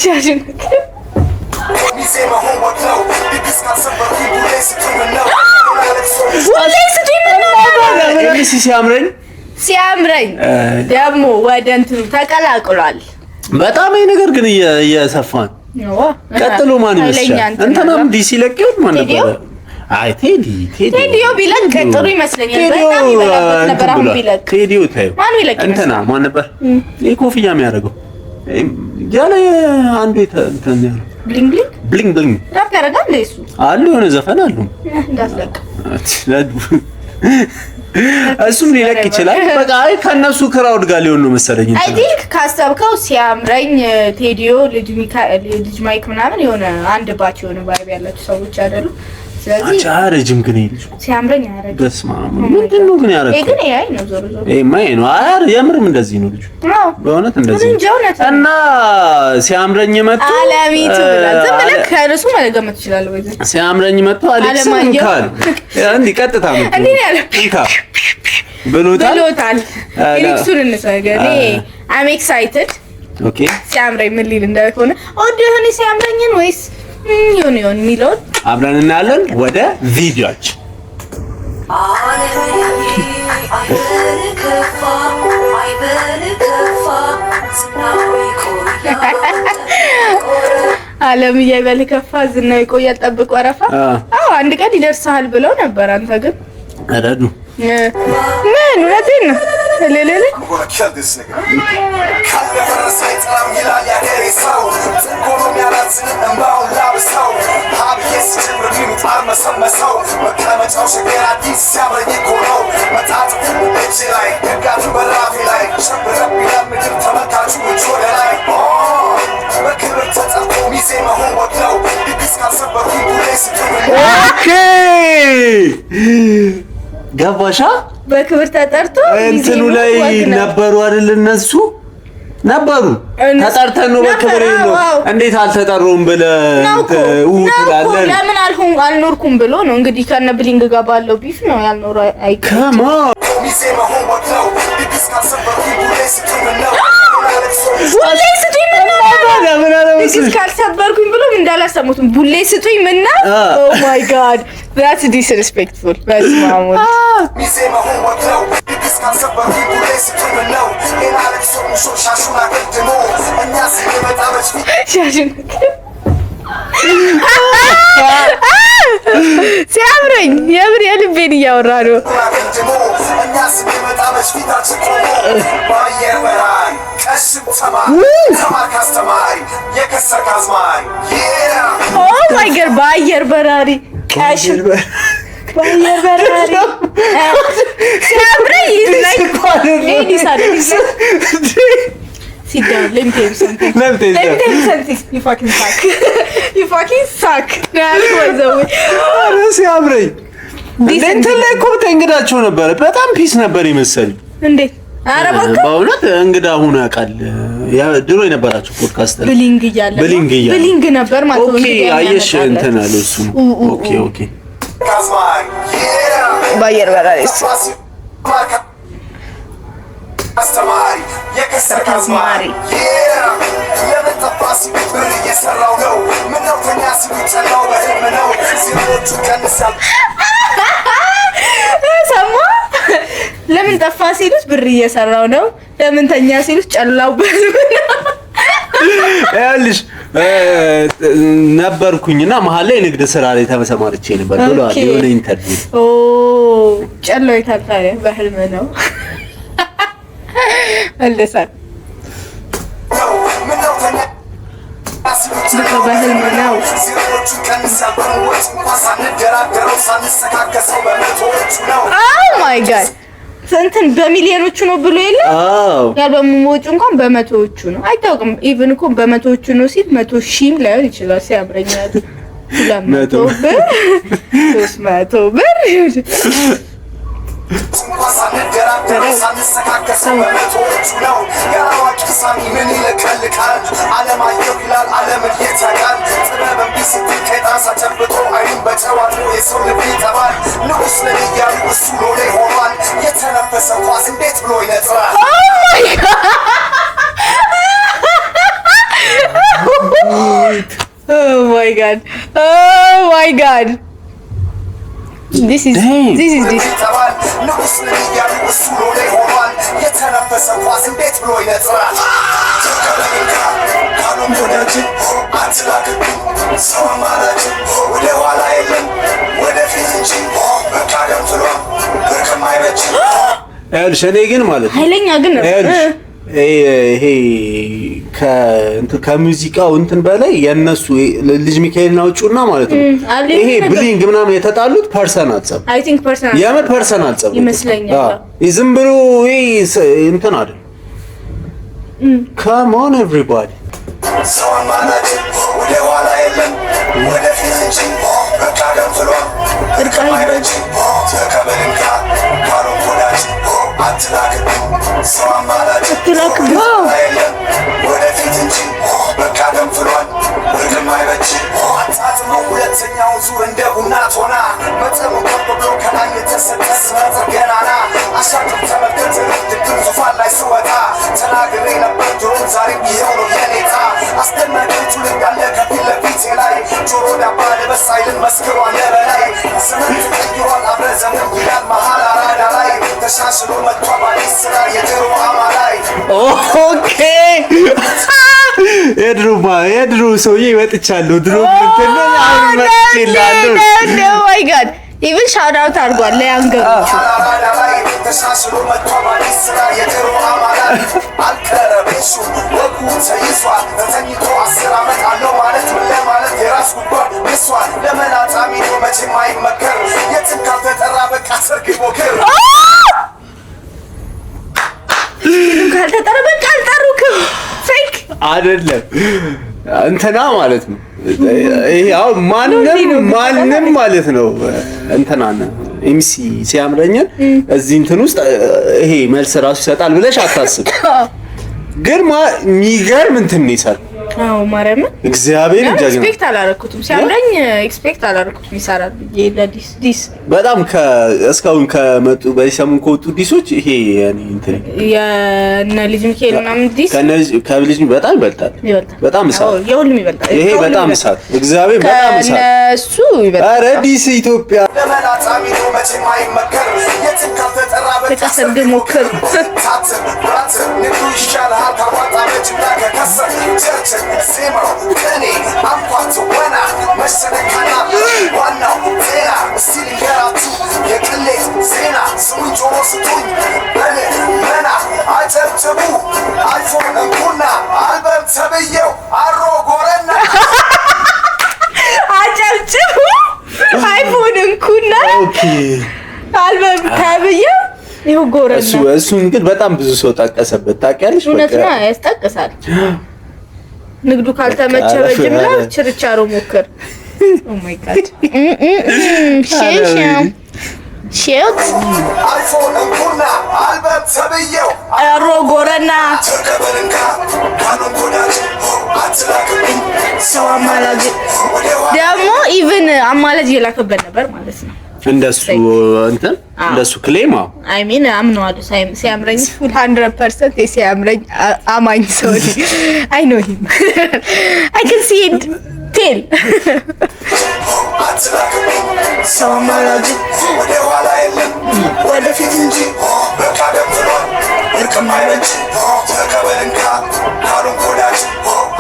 ሻሽን ሲያምረኝ ደግሞ ወደ እንትኑ ተቀላቅሏል በጣም ይሄ ነገር ግን እየሰፋን ቀጥሎ ማን ይመስላል እንትናም ዲሲ ለቀው ማን ነበር አይ ቴዲዮ ቢለቅ ጥሩ ይመስለኛል በጣም ይበላበት ነበር አሁን ቢለቅ ቴዲዮ ታዩ እንትና ማን ነበር ይሄ ኮፍያ የሚያደርገው ያለ አንዱ እንትን ያለው ብሊንግ ራፕ ያደርጋል እሱ አሉ የሆነ ዘፈን አሉ እንዳስለቅ እሱም ሊለቅ ይችላል በቃ አይ ከነሱ ክራውድ ጋር ሊሆን ነው መሰለኝ አይ ቲንክ ካሰብከው ሲያምረኝ ቴዲዮ ልጅ ማይክ ምናምን የሆነ አንድ ባች የሆነ ቫይብ ያላችሁ ሰዎች አይደሉ ስለዚህ አቻረጅም ግን ይልሽ ሲያምረኝ ያረጅ በስማ ምንድነው ግን ያረጅ ግን ያይ ነው ዞሮ ይሄ ማይ ነው አር የምርም እንደዚህ ነው ልጅ በእውነት እንደዚህ እና ሲያምረኝ መጥቶ አለሚቱ ብላል ዝም ብለህ ከርሱ መገመት ይችላል ወይ ሲያምረኝ መጥቶ አሌክስ እንካል እንዴ ቀጥታ ነው እንዴ ያለው እንካ ብሎታል ኤሌክሱን እንሰገኔ አም ኤክሳይትድ ኦኬ ሲያምረኝ ምን ሊል እንደሆነ ወደሆነ ሲያምረኝን ወይስ ይሁን ሚሎን አብረን እናያለን ወደ ቪዲዮአችን ዓለም ይበልከፋ ዝናው ይቆያል ጠብቅ ወረፋ አዎ አንድ ቀን ይደርሳል ብለው ነበር አንተ ግን አረዱ ምን ወዴት ነው ለለለ ገባሻ በክብር ተጠርቶ እንትኑ ላይ ነበሩ አይደል እነሱ ነበሩ ተጠርተን ነው በክብር ነው እንዴት አልተጠሩም ብለህ ትላለህ ለምን አልኖርኩም ብሎ ነው እንግዲህ ከነ ብሊንግ ጋር ባለው ቢፍ ነው ያልኖር አይከማ ካልሰበርኩኝ ብሎ እንዳላሰሙትም ቡሌ ስጡኝ ምና ኦ ማይ ጋድ that's disrespectful በስማሙት ሲያምረኝ የምር የልቤን እያወራ ነው ኦ ማይ ጋድ በአየር በራሪ ቀሽም በአየር በራሪ ሲያምረኝ ይላል ሌዲስ አይደል Sit down. Let me tell you something. You fucking suck. You fucking suck. ሲያምረኝ እንትን ላይ እኮ እንግዳቸው ነበር በጣም ፒስ ነበር ይመስል እንዴ ኧረ እባክህ በእውነት እንግዳ ሆኖ ያውቃል ድሮ የነበራችሁ ፖድካስት ላይ ብሊንግ ነበር ማለት ነው ኦኬ አየሽ እንትን አለ እሱ ኦኬ ባየር በራሪስ አስተማሪ የከሰር አዝማሪ ለመጣፋሲ ብር እየሰራው ነው ምነው ተኛሲ ብቻለው በህልም ነው ሲሮቹ ቀንሳል ሰማ ለምን ጠፋ ሲሉት ብር እየሰራው ነው ለምን ተኛ ሲሉት ጨላው በህልም ነው ያልሽ ነበርኩኝና መሀል ላይ ንግድ ስራ ላይ ተመሰማርቼ ነበር ብለዋል የሆነ ኢንተርቪው ኦ ጨላው ይታታለ በህልም ነው አለሳት በህልም ነው ኦ ማይ ጋድ እንትን በሚሊዮኖቹ ነው ብሎ የለ ያልበሞቹ እንኳን በመቶዎቹ ነው አይታወቅም ኢቭን እኮ በመቶዎቹ ነው ሲል 100,000 ላይሆን ይችላል ሲያምረኛል 200 ብር 300 ብር ሳንሰካከሰው በመቶዎቹ ነው ያዋቂ ሳሚ ምን ይለቀልቃል አለማየሁ ይላል ዓለምን ይታቃል ጥበብን ቢስት ከጣሳ ጨብጦ አይን በጨዋታ የሰው ልብ ይጠባል ንጉስ ነኝ እያሉ እሱ ሎሌ ሆኗል የተነፈሰ ኳስ እንዴት ብሎ ይነጥራል my god. Oh my god. This is እኔ ግን ማለት ነው ኃይለኛ ግን ይሄ ከሙዚቃው እንትን በላይ የነሱ ልጅ ሚካኤልና ውጪውና ማለት ነው ይሄ ብሊንግ ምናምን የተጣሉት ፐርሰናል ጸብ አይ ቲንክ ፐርሰናል የምን ፐርሰናል ጸብ ይመስለኛል። ዝም ብሎ ይሄ እንትን አይደል። come on everybody ሁለተኛው ዙር እንደ ቡና ቶና መጠኑ ከፍ ብሎ ከላይ የተሰጠስ ገናና አሻግር ተመልከት ድግም ዙፋን ላይ ስወጣ ተናግሬ ነበር ድሮም ዛሬም ይኸው ነው የኔታ አስደናቂ ትውልድ ያለ ከፊት ለፊቴ ላይ ጆሮ ዳባ ልበስ አይልን መስክሯል በላይ ዘመን ተቀይሯል አብረ ዘመን ይላል መሀል አራዳ ላይ ተሻሽሎ መጥቷል አዲስ ስራ የድሮ አማላይ ኦኬ የድሮ ሰውዬ ይወጥቻለሁ ድሮ እንትን አሁን መጥቻለሁ oh my god even shout out አድርጓል ለያንገሮቹ ተሻሽሎ መጥቷል አዲስ ስራ የድሮ አማላይ አልከረበሹ ወጉ ተይዟል ተተኝቶ 10 ዓመት አለው ማለት ምን ለማለት የራስ ጉዳይ መስዋል ለመናጣ ሚዶ መቼም አይመከር የትም ካልተጠራ በቃ ሰርግ ሞክር ካልተጠራ በቃ አልጠሩክም ፌክ አይደለም እንትና ማለት ነው ያው ማንም ማለት ነው እንትና ኤምሲ ሲያምረኛል እዚህ እንትን ውስጥ ይሄ መልስ ራሱ ይሰጣል ብለሽ አታስብ። ግን የሚገርም እንትን ነው ይሰራል። አዎ ማርያም እግዚአብሔር ጀግና ኤክስፔክት አላረኩትም ሲያምረኝ ኤክስፔክት አላረኩትም ይሰራል ዲስ በጣም እስካሁን ከመጡ በሰሙን ከወጡ ዲሶች ይሄ ያኔ እንትን የነ ልጅ ሚካኤል ምናምን ዲስ ከልጅ በጣም ይበልጣል። በጣም እሳት የሁሉም ይበልጣል። ይሄ በጣም እሳት እግዚአብሔር በጣም እሳት እሱ ይበልጣል። ኧረ ዲስ ኢትዮጵያ ለመናጣ ሚዶ መቼም አይመከር የትም ካልተጠራ በቃ ሰርግ ሞክር ታትር ንጉ ይሻልሃል ካዋጣ በጅምላ ከከሰር ቸርች ዜማው ከኔ አምኳት ወና መሰነካና ዋናው ዜና እስቲ ልንገራችሁ የቅሌት ዜና ስሙኝ ጆሮ ስጡኝ በኔ መና አጨብጭቡ አይፎን እንኩና አልበም ተብዬው አሮ ጎረና አጨብጭቡ አይፎን እንኩና አልበም ተብዬው ይኸው ጎረና እሱን ግን በጣም ብዙ ሰው ጠቀሰበት ታውቂያለሽ። እውነት ነው ያስጠቅሳል። ንግዱ ካልተመቸ በጅምላ ችርቻሮ ሞክር። ኦ ማይ ጋድ ሼት አይፎን እንኩና አልበም ተብዬው አሮ ጎረና ተቀበልንካ ካኑን ጎዳች አትላክብኝ ሰው አማላጅ ደግሞ ኢቭን አማላጅ የላከበት ነበር ማለት ነው። እንደሱ እንትን እንደሱ ክሌም አይ ሚን አምነዋለሁ ሲያምረኝ 100% ሲያምረኝ አማኝ ሰው አይ ኖ ሂም አይ ካን ሲ ኢት ቴል ሰው ማላጅ ወደ ኋላ የለም ወደፊት እንጂ በቃ ደምትሏል እርቅም አይበጅ ተቀበልንካ ካሉን ጎዳች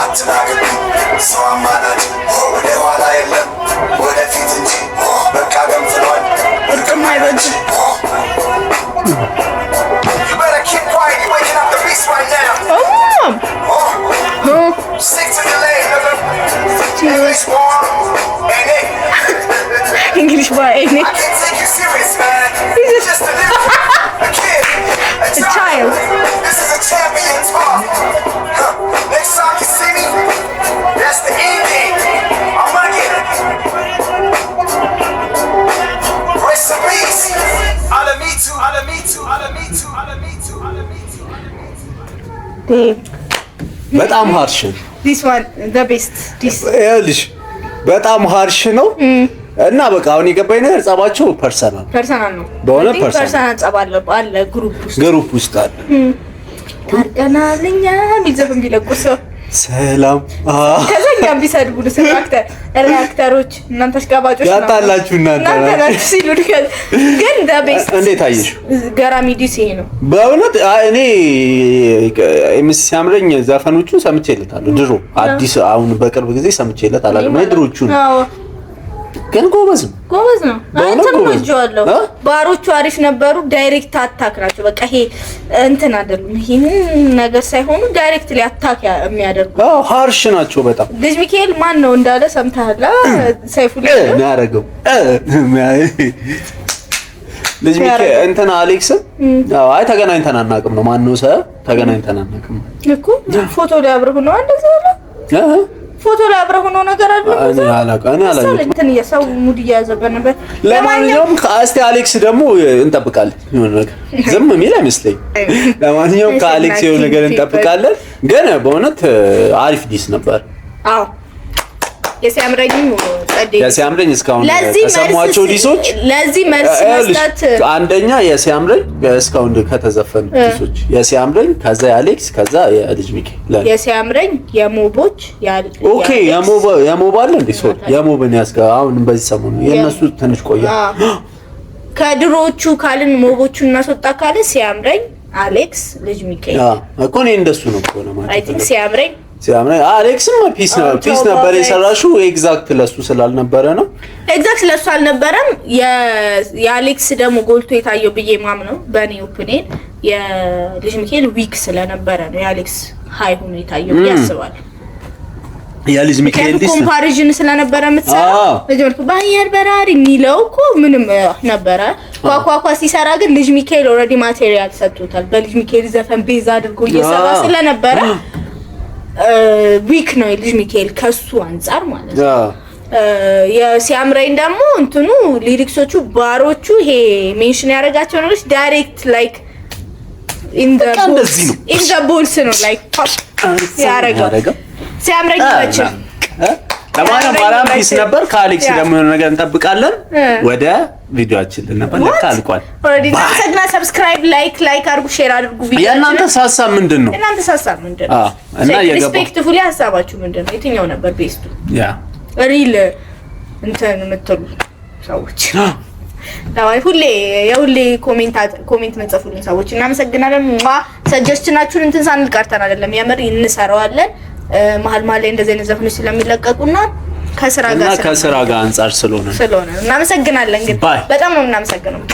አትላክብኝ ሰው አማላጅ ወደ ኋላ የለም ወደፊት እንጂ በቃ ደምትሏል እርቅም አይበጅ You better keep quiet, you're waking up the beast right now. Stick to your lane, nigga. English boy, ain't it? English boy, ain't it? I can't take you serious, man. You're just a kid, a child. This is a champion talk. Next time you see me, that's the ending. I'm gonna get it. Rest in peace. I'll meet you. I'll meet you. I'll meet you. I'll meet you. I'll meet you. በጣም ሃርሽ this one the best this ይኸውልሽ በጣም ሃርሽ ነው እና በቃ አሁን የገባኝ ነገር ጸባቸው ፐርሰናል ነው። በሆነ ፐርሰናል ጸብ አለ ግሩፕ ውስጥ አለ ታርቀናልኛ ቢዘፍን ቢለቁ ሰው ሰላም ከዛኛም ቢሰድቡን ሪአክተሮች እናንተ አሽቃባጮች ያታላችሁ እናንተ ናችሁ ሲሉ ግን ዳቤስ እንዴት አየሽ? ገራሚ ዲሲ ነው በእውነት። እኔ ኤምሲ ሲያምረኝ ዘፈኖቹን ሰምቼለታለሁ ድሮ። አዲስ አሁን በቅርብ ጊዜ ሰምቼለታለሁ ድሮቹን። ግን ጎበዝ ነው። አንተም ወጆአለሁ። ባሮቹ አሪፍ ነበሩ። ዳይሬክት አታክ ናቸው። በቃ ይሄ እንትን አይደሉም። ይሄን ነገር ሳይሆኑ ዳይሬክትሊ አታክ የሚያደርጉ ሃርሽ ናቸው በጣም። ልጅ ሚካኤል ማን ነው እንዳለ ሰምተሃል? ሰይፉ ላይ ነው ያደረገው። ልጅ ሚካኤል እንትን አሌክስ አይ ተገናኝተን አናውቅም ነው። ማን ነው ተገናኝተን አናውቅም እኮ ፎቶ ላይ አብረው ነው እንደዛ አለ። ፎቶ ላይ አብረው ሆኖ ነገር አለ። እኔ አላውቅም እንትን የሰው ሙድ እያዘበን ነበር። ለማንኛውም እስቲ አሌክስ ደግሞ እንጠብቃለን የሆነ ነገር ዝም የሚል አይመስለኝ። ለማንኛውም ከአሌክስ የሆነ ነገር እንጠብቃለን። ግን በእውነት አሪፍ ዲስ ነበር። አዎ የሲያምረኝ እስካሁን ከሰሟቸው ዲሶች ለዚህ መልስ መስጠት አንደኛ የሲያምረኝ እስካሁን ከተዘፈኑ ዲሶች የሲያምረኝ፣ ከዛ የአሌክስ፣ ከዛ የልጅ ሚካኤል። የሲያምረኝ የሞቦች ኦኬ የሞባ አለ እንዴ? ሶ የሞብን ያስጋ አሁን በዚህ ሰሞኑ የነሱ ትንሽ ቆያ። ከድሮቹ ካልን ሞቦቹን እናስወጣ ካለ ሲያምረኝ፣ አሌክስ፣ ልጅ ሚካኤል እኮ እኔ እንደሱ ነው እኮ ነው ማለት አይ ቲንክ ሲያምረኝ አሌክስም ፒስ ነበር የሰራሽው። ኤግዛክት ለሱ ስላልነበረ ነው። ኤግዛክት ለሱ አልነበረም። የአሌክስ ደግሞ ጎልቶ የታየው ብዬ ማምነው በእኔ ኦፒኒየን የልጅ ሚካኤል ዊክ ስለነበረ ነው የአሌክስ ሃይ ሆኖ የታየው ብዬ አስባለሁ። የልጅ ሚካኤል ዲስ ኮምፓሪዥን ስለነበረ የምትሰራው ለጀመርኩ ባየር በራሪ የሚለው እኮ ምንም ነበረ። ኳኳኳ ሲሰራ ግን ልጅ ሚካኤል ኦልሬዲ ማቴሪያል ሰጥቶታል። በልጅ ሚካኤል ዘፈን ቤዛ አድርጎ እየሰራ ስለነበረ ዊክ ነው የልጅ ሚካኤል ከሱ አንፃር ማለት ነው። የሲያምረኝ ደግሞ እንትኑ ሊሪክሶቹ ባሮቹ ይሄ ሜንሽን ያደረጋቸው ነገሮች ዳይሬክት ላይክ ኢን ዘ ቦልስ ነው ላይክ ያደረገው ሲያምረኝ ብቻ። ለማንኛውም ማራም ፒስ ነበር። ከአሌክስ ደግሞ የሆነ ነገር እንጠብቃለን። ወደ ቪዲዮአችን ልንመለስ ታልቋል። ኦሬዲ ሰግና ሰብስክራይብ ላይክ አድርጉ፣ ሼር አድርጉ። ቪዲዮ የእናንተ ሀሳብ ምንድነው? የእናንተ ሀሳብ ምንድነው? እና ሪስፔክትፉሊ ሀሳባችሁ ምንድነው? የትኛው ነበር ቤስቱ? ያ ሪል እንትን የምትሉ ሰዎች ሁሌ ኮሜንት መጻፉልን ሰዎች እናመሰግናለን። ሰጀስሽናችሁን እንትን ሳንል ቀርተን አይደለም፣ የምር እንሰራዋለን። መሀል ላይ እንደዚህ አይነት ዘፈኖች ስለሚለቀቁና ከስራ ጋር አንፃር ስለሆነ እናመሰግናለን። ግን በጣም ነው እናመሰግናለን።